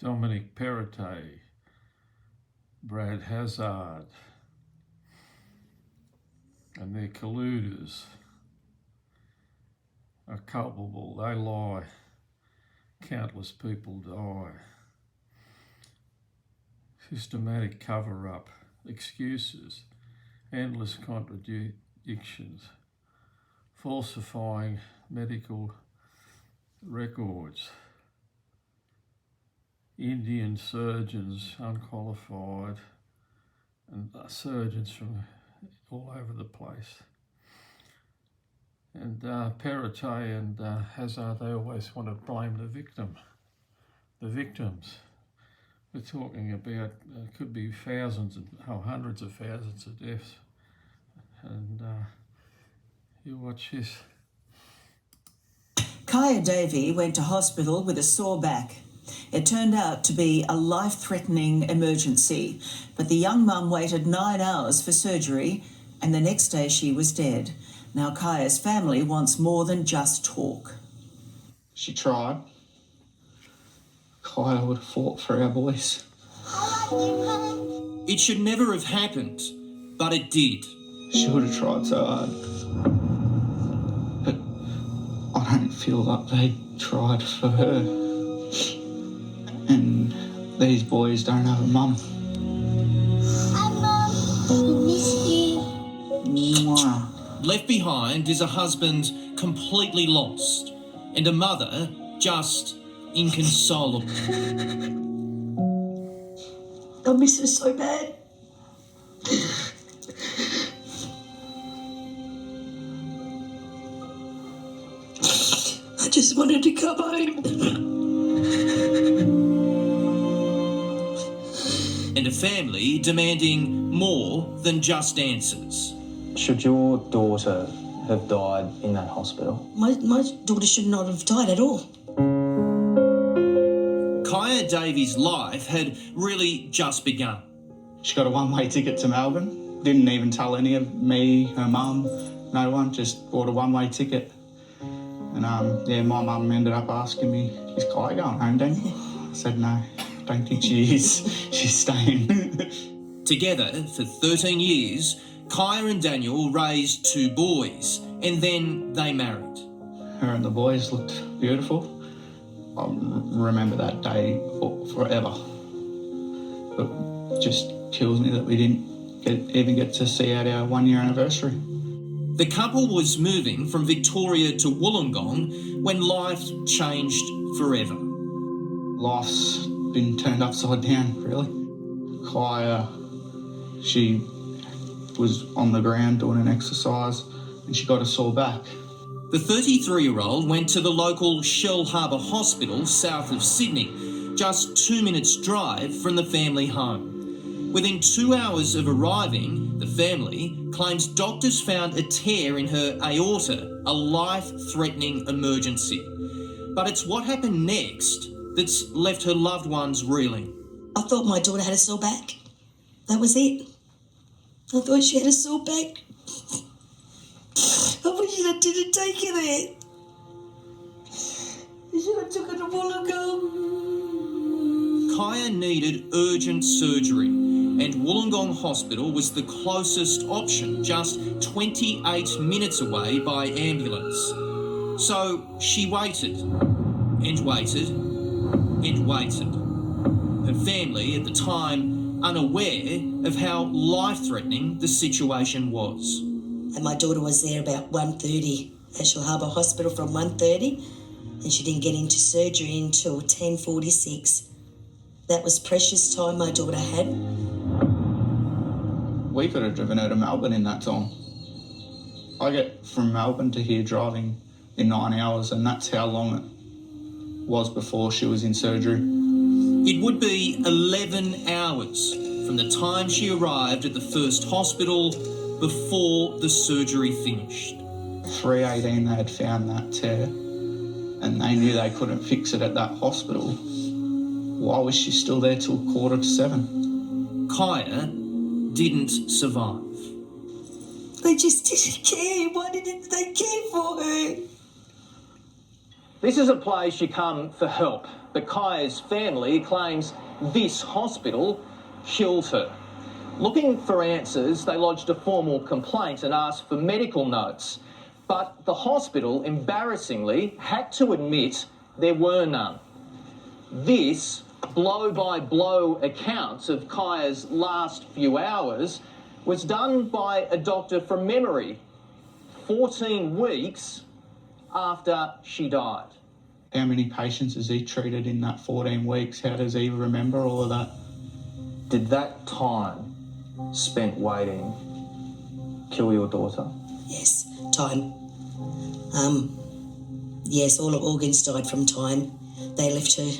Dominic Perrottet, Brad Hazard, and their colluders are culpable. They lie. Countless people die. Systematic cover-up, excuses, endless contradictions, falsifying medical records, Indian surgeons, unqualified, and surgeons from all over the place. And Perrottet and Hazard, they always want to blame the victims. We're talking about could be hundreds of thousands of deaths. And you watch this. Kaya Davey went to hospital with a sore back. It turned out to be a life-threatening emergency, but the young mum waited 9 hours for surgery, and the next day she was dead. Now Kaya's family wants more than just talk. She tried. Kaya would have fought for our boys. It should never have happened, but it did. She would have tried so hard. But I don't feel like they tried for her. And these boys don't have a mum. Hi, Mum. We miss you. Mwah. Left behind is a husband completely lost and a mother just inconsolable. I miss her so bad. I just wanted to come home. And a family demanding more than just answers. Should your daughter have died in that hospital? My daughter should not have died at all. Kaya Davey's life had really just begun. She got a one-way ticket to Melbourne. Didn't even tell any of me, her mum, no one, just bought a one-way ticket. And my mum ended up asking me, is Kaya going home, Daniel? I said, no, don't think she is. She's staying. Together for 13 years, Kaya and Daniel raised 2 boys, and then they married. Her and the boys looked beautiful. I remember that day forever. It just kills me that we didn't even get to see out our 1-year anniversary. The couple was moving from Victoria to Wollongong when life changed forever. Life's been turned upside down, really. Kaya, she was on the ground doing an exercise and she got a sore back. The 33-year-old went to the local Shell Harbour Hospital south of Sydney, just 2 minutes' drive from the family home. Within 2 hours of arriving, the family claims doctors found a tear in her aorta, a life-threatening emergency. But it's what happened next that's left her loved ones reeling. I thought my daughter had a sore back. That was it. I thought she had a sore back. I wish I didn't take her there. I should have took her to Wollongong. Kaya needed urgent surgery, and Wollongong Hospital was the closest option, just 28 minutes away by ambulance. So she waited, and waited, and waited. Her family at the time unaware of how life-threatening the situation was. And my daughter was there about 1:30 at Shell Harbour Hospital from 1:30, and she didn't get into surgery until 10:46. That was precious time my daughter had. We could have driven her to Melbourne in that time. I get from Melbourne to here driving in 9 hours, and that's how long it was before she was in surgery. It would be 11 hours from the time she arrived at the first hospital before the surgery finished. 3:18 they had found that tear, and they knew they couldn't fix it at that hospital. Why was she still there till 7:15? Kaya didn't survive. They just didn't care. Why didn't they care for her? This is a place you come for help, but Kaya's family claims this hospital killed her. Looking for answers, they lodged a formal complaint and asked for medical notes. But the hospital, embarrassingly, had to admit there were none. This blow-by-blow account of Kaya's last few hours was done by a doctor from memory 14 weeks after she died. How many patients has he treated in that 14 weeks? How does he remember all of that? Did that time spent waiting kill your daughter? Yes, time. Yes, all her organs died from time. They left her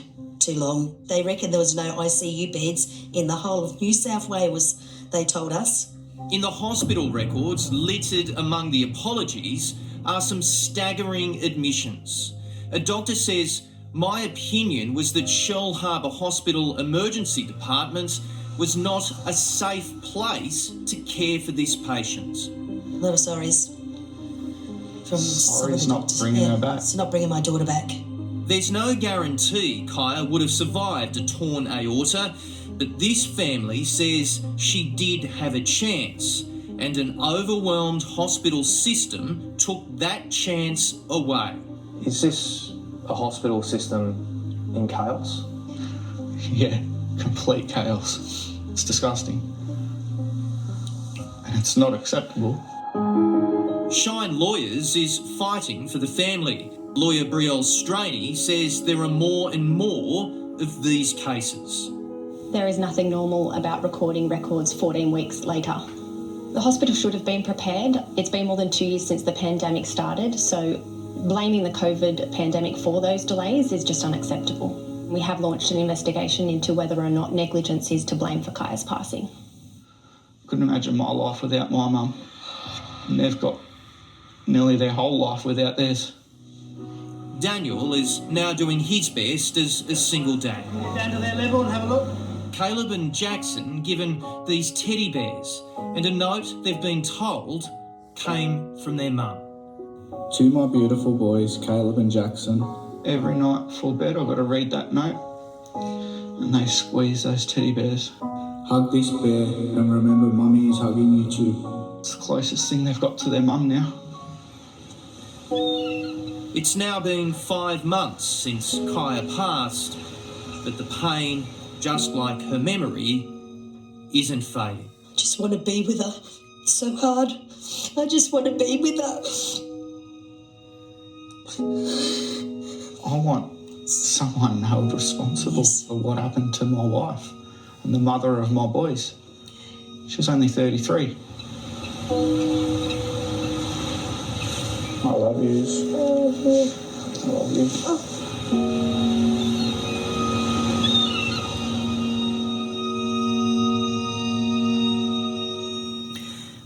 too long. They reckon there was no ICU beds in the whole of New South Wales, they told us. In the hospital records, littered among the apologies, are some staggering admissions. A doctor says, "My opinion was that Shell Harbour Hospital Emergency Department was not a safe place to care for this patient." A lot of sorries from some of the not doctors. bringing her back. It's not bringing my daughter back. There's no guarantee Kaya would have survived a torn aorta, but this family says she did have a chance, and an overwhelmed hospital system took that chance away. Is this a hospital system in chaos? Yeah, complete chaos. It's disgusting. And it's not acceptable. Shine Lawyers is fighting for the family. Lawyer Brielle Straney says there are more and more of these cases. There is nothing normal about recording records 14 weeks later. The hospital should have been prepared. It's been more than 2 years since the pandemic started, so blaming the COVID pandemic for those delays is just unacceptable. We have launched an investigation into whether or not negligence is to blame for Kaya's passing. Couldn't imagine my life without my mum. And they've got nearly their whole life without theirs. Daniel is now doing his best as a single dad. Get down to their level and have a look. Caleb and Jackson given these teddy bears and a note they've been told came from their mum. To my beautiful boys, Caleb and Jackson. Every night before bed I've got to read that note. And they squeeze those teddy bears. Hug this bear and remember Mummy is hugging you too. It's the closest thing they've got to their mum now. It's now been 5 months since Kaya passed, but the pain, just like her memory, isn't fading. I just want to be with her. It's so hard. I just want to be with her. I want someone held responsible for what happened to my wife and the mother of my boys. She was only 33. I love you. I love you.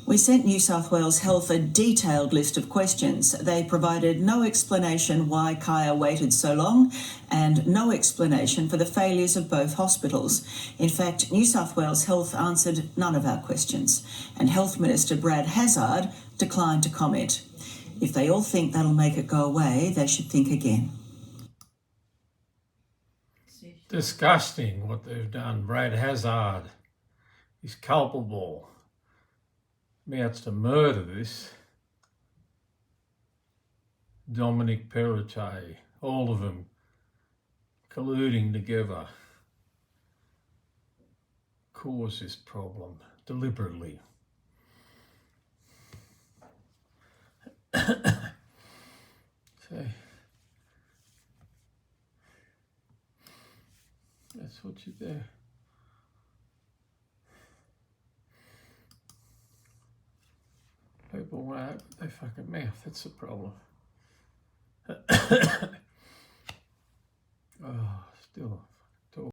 We sent New South Wales Health a detailed list of questions. They provided no explanation why Kaya waited so long and no explanation for the failures of both hospitals. In fact, New South Wales Health answered none of our questions, and Health Minister Brad Hazzard declined to comment. If they all think that'll make it go away, they should think again. Disgusting what they've done. Brad Hazzard is culpable. Amounts to murder, this. Dominic Perrottet, all of them colluding together, cause this problem deliberately. So that's what you do. People want to open their fucking mouth, that's the problem. Oh, still.